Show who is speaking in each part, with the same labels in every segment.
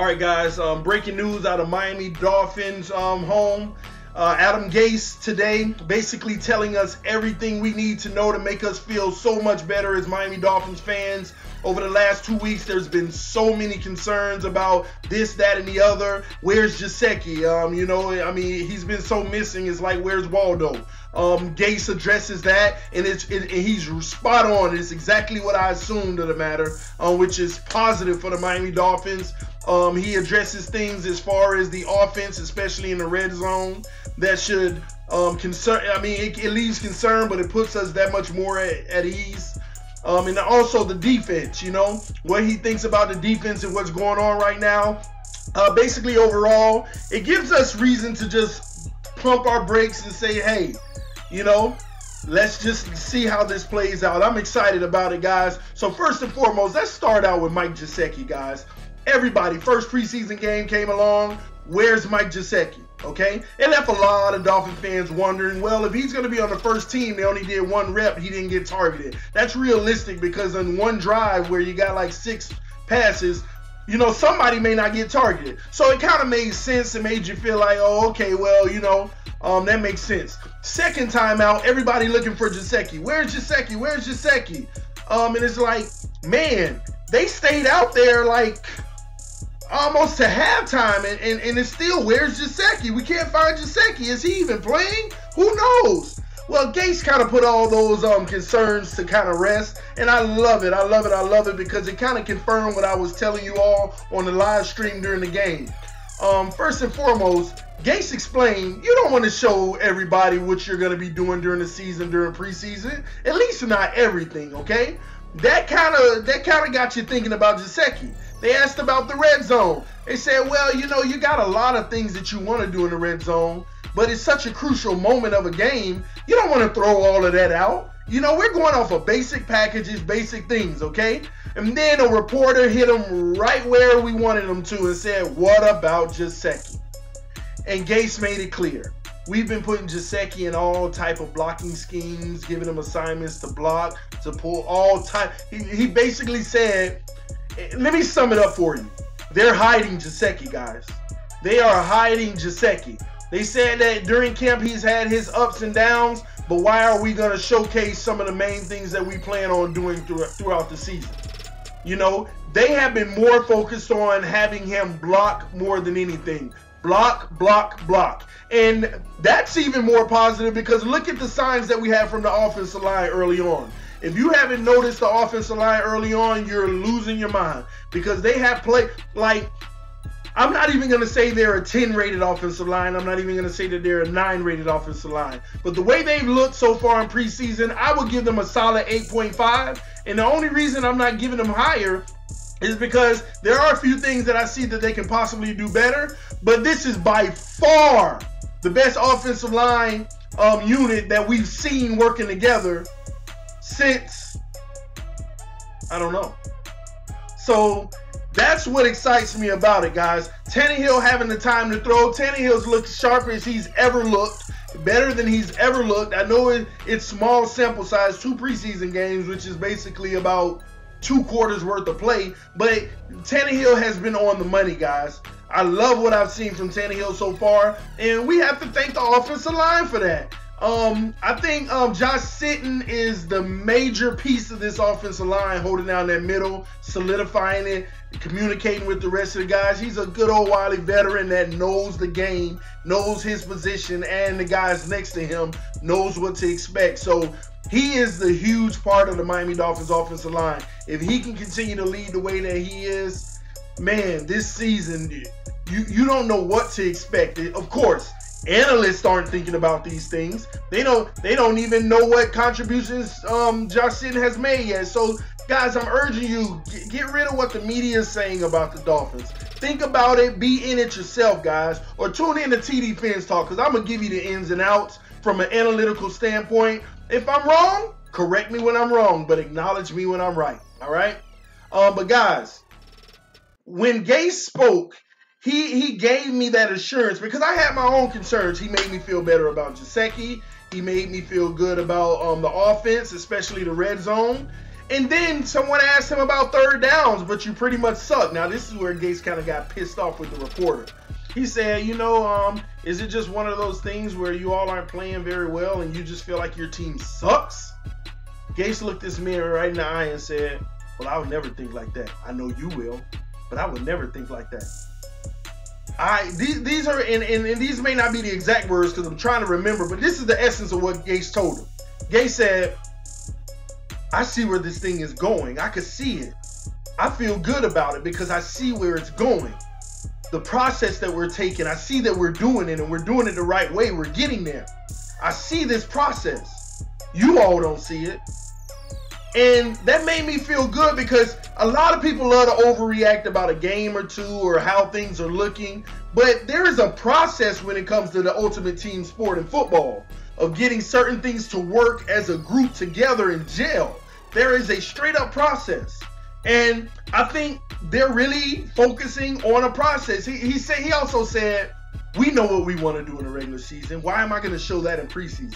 Speaker 1: All right, guys, breaking news out of Miami Dolphins home. Adam Gase today basically telling us everything we need to know to make us feel so much better as Miami Dolphins fans. Over the last 2 weeks, there's been so many concerns about this, that, and the other. Where's Gesicki? He's been so missing. It's like, where's Waldo? Gase addresses that, and he's spot on. It's exactly what I assumed of the matter, which is positive for the Miami Dolphins. He addresses things as far as the offense, especially in the red zone, that should concern. I mean, it leaves concern, but it puts us that much more at ease. And also the defense, what he thinks about the defense and what's going on right now. Basically, overall, it gives us reason to just pump our brakes and say, hey, let's just see how this plays out. I'm excited about it, guys. So first and foremost, let's start out with Mike Gesicki, guys. Everybody, first preseason game came along. Where's Mike Gesicki? Okay, it left a lot of Dolphin fans wondering, well, if he's going to be on the first team, they only did one rep, he didn't get targeted. That's realistic because in one drive where you got like 6 passes, somebody may not get targeted. So it kind of made sense. It made you feel like, oh, okay, well, that makes sense. Second time out, everybody looking for Gesicki. Where's Gesicki? Where's Gesicki? And it's like, man, they stayed out there like almost to halftime, and it's still, where's Gesicki? We can't find Gesicki. Is he even playing? Who knows? Well, Gase kind of put all those concerns to kind of rest, and I love it. I love it because it kind of confirmed what I was telling you all on the live stream during the game. First and foremost, Gase explained, you don't want to show everybody what you're going to be doing during the season, during preseason. At least not everything, okay? That kind of got you thinking about Gesicki. They asked about the red zone. They said, well, you got a lot of things that you want to do in the red zone, but it's such a crucial moment of a game, you don't want to throw all of that out. We're going off of basic packages, basic things, okay? And then a reporter hit him right where we wanted him to and said, what about Gesicki? And Gase made it clear. We've been putting Gesicki in all type of blocking schemes, giving him assignments to block, to pull all time. He basically said, let me sum it up for you. They're hiding Gesicki, guys. They are hiding Gesicki. They said that during camp he's had his ups and downs, but why are we going to showcase some of the main things that we plan on doing throughout the season? They have been more focused on having him block more than anything. Block, block, block. And that's even more positive because look at the signs that we have from the offensive line early on. If you haven't noticed the offensive line early on, you're losing your mind because they have played like, I'm not even going to say they're a 10 rated offensive line. I'm not even going to say that they're a 9 rated offensive line. But the way they've looked so far in preseason, I would give them a solid 8.5. And the only reason I'm not giving them higher is because there are a few things that I see that they can possibly do better. But this is by far the best offensive line unit that we've seen working together since, I don't know. So that's what excites me about it, guys. Tannehill having the time to throw. Tannehill's looked sharp as he's ever looked. Better than he's ever looked. I know it's small sample size, 2 preseason games, which is basically about 2 quarters worth of play. But Tannehill has been on the money, guys. I love what I've seen from Tannehill so far. And we have to thank the offensive line for that. I think Josh Sitton is the major piece of this offensive line, holding down that middle, solidifying it, communicating with the rest of the guys. He's a good old wily veteran that knows the game, knows his position, and the guys next to him knows what to expect. So he is the huge part of the Miami Dolphins offensive line. If he can continue to lead the way that he is, man, this season, you don't know what to expect. Of course, analysts aren't thinking about these things. They don't even know what contributions Josh Sitton has made yet. So, guys, I'm urging you, get rid of what the media is saying about the Dolphins. Think about it. Be in it yourself, guys. Or tune in to TD Fins Talk because I'm going to give you the ins and outs from an analytical standpoint. If I'm wrong, correct me when I'm wrong, but acknowledge me when I'm right. All right? But, guys, when Gase spoke, he gave me that assurance because I had my own concerns. He made me feel better about Gesicki. He made me feel good about the offense, especially the red zone. And then someone asked him about third downs, but you pretty much suck. Now, this is where Gase kind of got pissed off with the reporter. He said, is it just one of those things where you all aren't playing very well and you just feel like your team sucks? Gase looked this man right in the eye and said, well, I would never think like that. I know you will, but I would never think like that. These are, and these may not be the exact words because I'm trying to remember, but this is the essence of what Gase told him. Gase said, I see where this thing is going. I could see it. I feel good about it because I see where it's going. The process that we're taking, I see that we're doing it and we're doing it the right way. We're getting there. I see this process. You all don't see it. And that made me feel good because a lot of people love to overreact about a game or two or how things are looking. But there is a process when it comes to the ultimate team sport in football of getting certain things to work as a group together and gel. There is a straight up process. And I think they're really focusing on a process. He also said, we know what we want to do in the regular season. Why am I going to show that in preseason?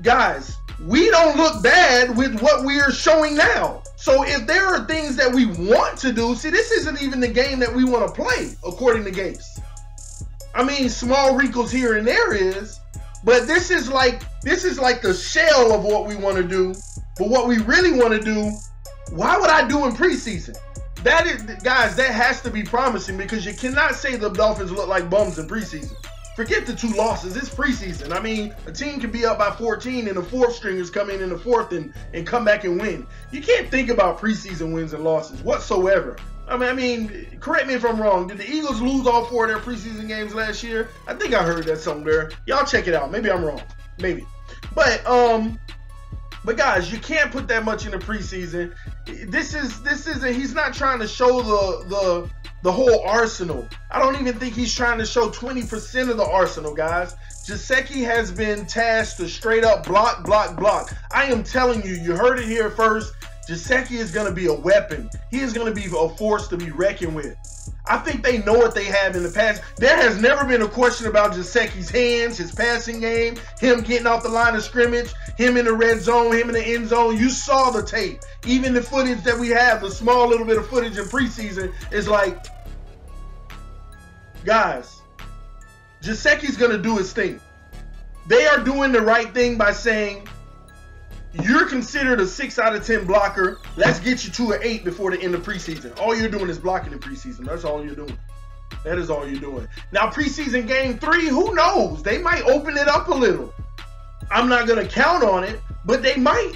Speaker 1: Guys, we don't look bad with what we are showing now. So if there are things that we want to do, see, this isn't even the game that we want to play, according to Gase. I mean, small wrinkles here and there is, but this is like the shell of what we want to do. But what we really want to do, why would I do in preseason? That is, guys, that has to be promising because you cannot say the Dolphins look like bums in preseason. Forget the 2 losses. It's preseason. I mean, a team can be up by 14 and the fourth stringers come in the fourth and come back and win. You can't think about preseason wins and losses whatsoever. I mean, correct me if I'm wrong. Did the Eagles lose all 4 of their preseason games last year? I think I heard that somewhere. Y'all check it out. Maybe I'm wrong. Maybe. But guys, you can't put that much in the preseason. He's not trying to show the whole arsenal. I don't even think he's trying to show 20% of the arsenal, guys. Gesicki has been tasked to straight up block. I am telling you, you heard it here first. Gesicki is going to be a weapon. He is going to be a force to be reckoned with. I think they know what they have in the past. There has never been a question about Gesicki's hands, his passing game, him getting off the line of scrimmage, him in the red zone, him in the end zone. You saw the tape. Even the footage that we have, the small little bit of footage in preseason, is like, guys, Gesicki's going to do his thing. They are doing the right thing by saying, you're considered a 6 out of 10 blocker. Let's get you to an 8 before the end of preseason. All you're doing is blocking in preseason. That's all you're doing. That is all you're doing. Now, preseason game 3, who knows? They might open it up a little. I'm not going to count on it, but they might.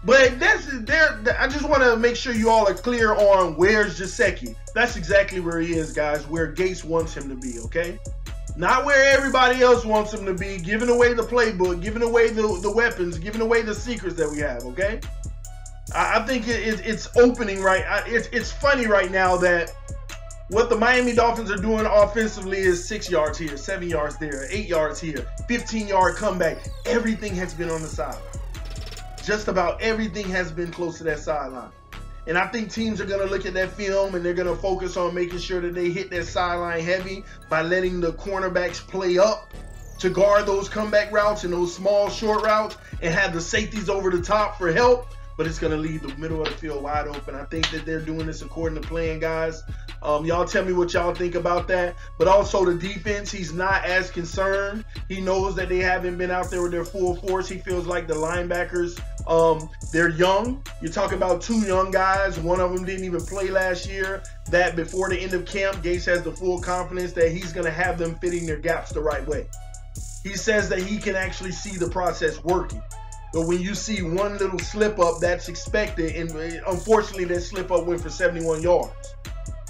Speaker 1: But I just want to make sure you all are clear on where's Gesicki. That's exactly where he is, guys, where Gase wants him to be, okay? Not where everybody else wants him to be, giving away the playbook, giving away the weapons, giving away the secrets that we have, okay? I think it's opening right. It's funny right now that what the Miami Dolphins are doing offensively is 6 yards here, 7 yards there, 8 yards here, 15-yard comeback. Everything has been on the sideline. Just about everything has been close to that sideline. And I think teams are going to look at that film and they're going to focus on making sure that they hit that sideline heavy by letting the cornerbacks play up to guard those comeback routes and those small short routes and have the safeties over the top for help. But it's going to leave the middle of the field wide open. I think that they're doing this according to plan, guys. Y'all tell me what y'all think about that. But also the defense, he's not as concerned. He knows that they haven't been out there with their full force. He feels like the linebackers, they're young. You're talking about 2 young guys. One of them didn't even play last year. That before the end of camp, Gase has the full confidence that he's going to have them fitting their gaps the right way. He says that he can actually see the process working. But when you see one little slip up, that's expected. And unfortunately, that slip up went for 71 yards.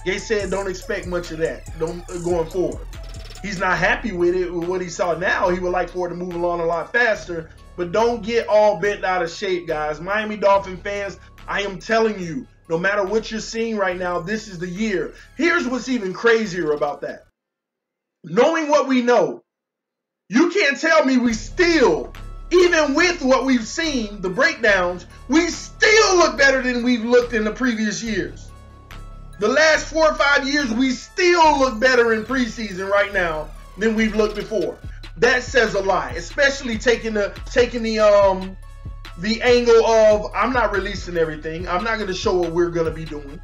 Speaker 1: Gase said don't expect much of that going forward. He's not happy with it, with what he saw now. He would like for it to move along a lot faster. But don't get all bent out of shape, guys. Miami Dolphin fans, I am telling you, no matter what you're seeing right now, this is the year. Here's what's even crazier about that. Knowing what we know, you can't tell me we still, even with what we've seen, the breakdowns, we still look better than we've looked in the previous years. The last 4 or 5 years, we still look better in preseason right now than we've looked before. That says a lot, especially taking the the angle of I'm not releasing everything. I'm not going to show what we're going to be doing.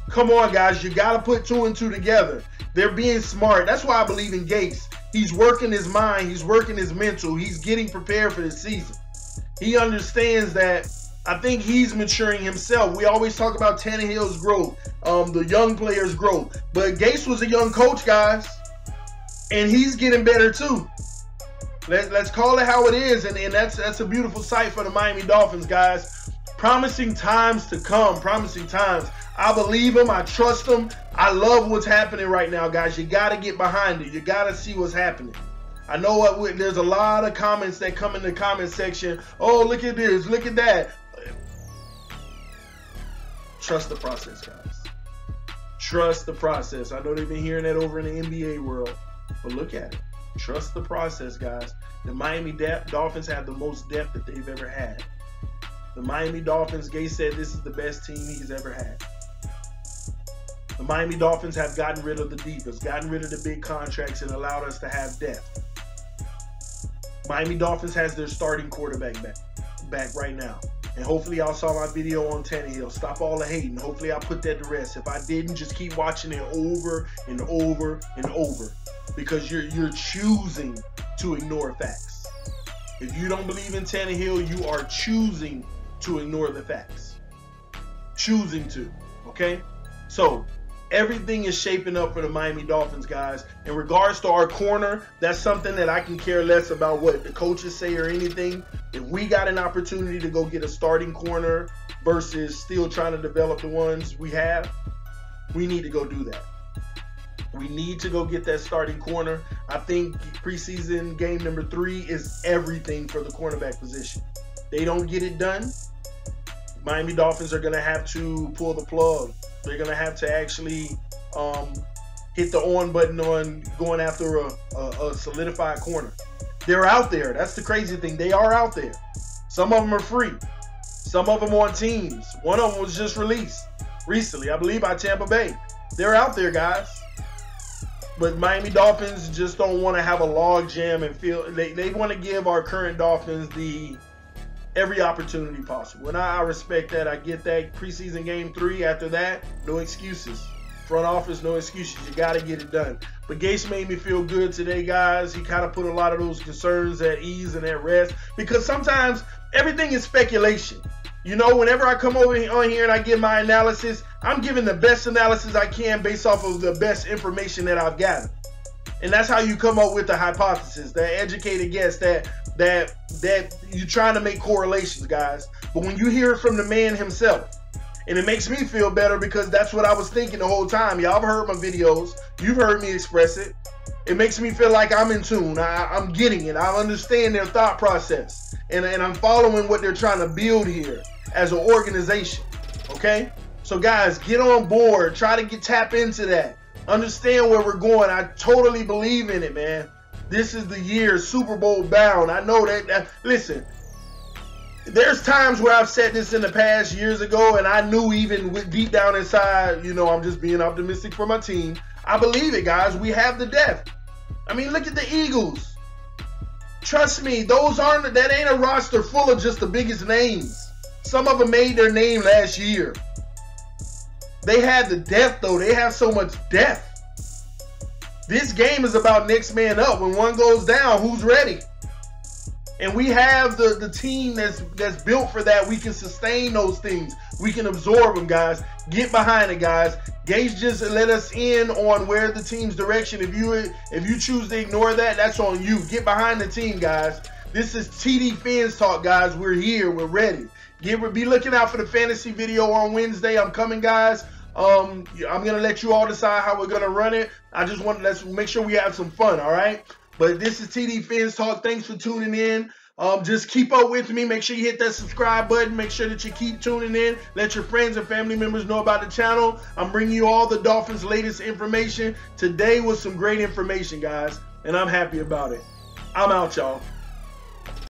Speaker 1: Come on, guys. You got to put 2 and 2 together. They're being smart. That's why I believe in Gase. He's working his mind. He's working his mental. He's getting prepared for the season. He understands that. I think he's maturing himself. We always talk about Tannehill's growth, the young players' growth. But Gase was a young coach, guys. And he's getting better too. Let's call it how it is. And that's a beautiful sight for the Miami Dolphins, guys. Promising times to come. Promising times. I believe him. I trust him. I love what's happening right now, guys. You got to get behind it. You got to see what's happening. I know there's a lot of comments that come in the comment section. Oh, look at this. Look at that. Trust the process, guys. Trust the process. I know they've been hearing that over in the NBA world, but look at it. Trust the process, guys. The Miami Dolphins have the most depth that they've ever had. The Miami Dolphins, Gase said this is the best team he's ever had. The Miami Dolphins have gotten rid of the divas, gotten rid of the big contracts, and allowed us to have depth. Miami Dolphins has their starting quarterback back right now. And hopefully y'all saw my video on Tannehill. Stop all the hating. Hopefully I put that to rest. If I didn't, just keep watching it over and over and over. Because you're choosing to ignore facts. If you don't believe in Tannehill, you are choosing to ignore the facts. Choosing to. Okay? So, everything is shaping up for the Miami Dolphins, guys. In regards to our corner, that's something that I can care less about what the coaches say or anything. If we got an opportunity to go get a starting corner versus still trying to develop the ones we have, we need to go do that. We need to go get that starting corner. I think preseason game number 3 is everything for the cornerback position. They don't get it done, Miami Dolphins are going to have to pull the plug. They're going to have to actually hit the on button on going after a solidified corner. They're out there. That's the crazy thing. They are out there. Some of them are free. Some of them on teams. One of them was just released recently, I believe, by Tampa Bay. They're out there, guys. But Miami Dolphins just don't want to have a log jam and feel they want to give our current Dolphins every opportunity possible. And I respect that. I get that. Preseason game 3, after that, no excuses. Front office, no excuses. You got to get it done. But Gase made me feel good today, guys. He kind of put a lot of those concerns at ease and at rest. Because sometimes everything is speculation. You know, whenever I come over on here and I give my analysis, I'm giving the best analysis I can based off of the best information that I've gathered. And that's how you come up with the hypothesis, that educated guess, that you're trying to make correlations, guys. But when you hear it from the man himself, and it makes me feel better because that's what I was thinking the whole time. Y'all have heard my videos. You've heard me express it. It makes me feel like I'm in tune. I'm getting it. I understand their thought process. And I'm following what they're trying to build here as an organization. Okay? So, guys, get on board. Try to tap into that. Understand where we're going. I totally believe in it, man. This is the year, Super Bowl bound. I know that listen, there's times where I've said this in the past years ago, and I knew even deep down inside, you know, I'm just being optimistic for my team. I believe it, guys. We have the depth. I mean, look at the Eagles. Trust me, that ain't a roster full of just the biggest names. Some of them made their name last year. They had the depth, though. They have so much depth. This game is about next man up. When one goes down, who's ready? And we have the team that's built for that. We can sustain those things. We can absorb them, guys. Get behind it, guys. Gase just let us in on where the team's direction. If you choose to ignore that, that's on you. Get behind the team, guys. This is TD Fans Talk, guys. We're here. We're ready. Be looking out for the fantasy video on Wednesday. I'm coming, guys. I'm gonna let you all decide how we're gonna run it. Let's make sure we have some fun, all right? But this is TD Fans Talk. Thanks for tuning in. Just keep up with me. Make sure you hit that subscribe button. Make sure that you keep tuning in. Let your friends and family members know about the channel. I'm bringing you all the Dolphins' latest information. Today was some great information, guys, and I'm happy about it. I'm out, y'all.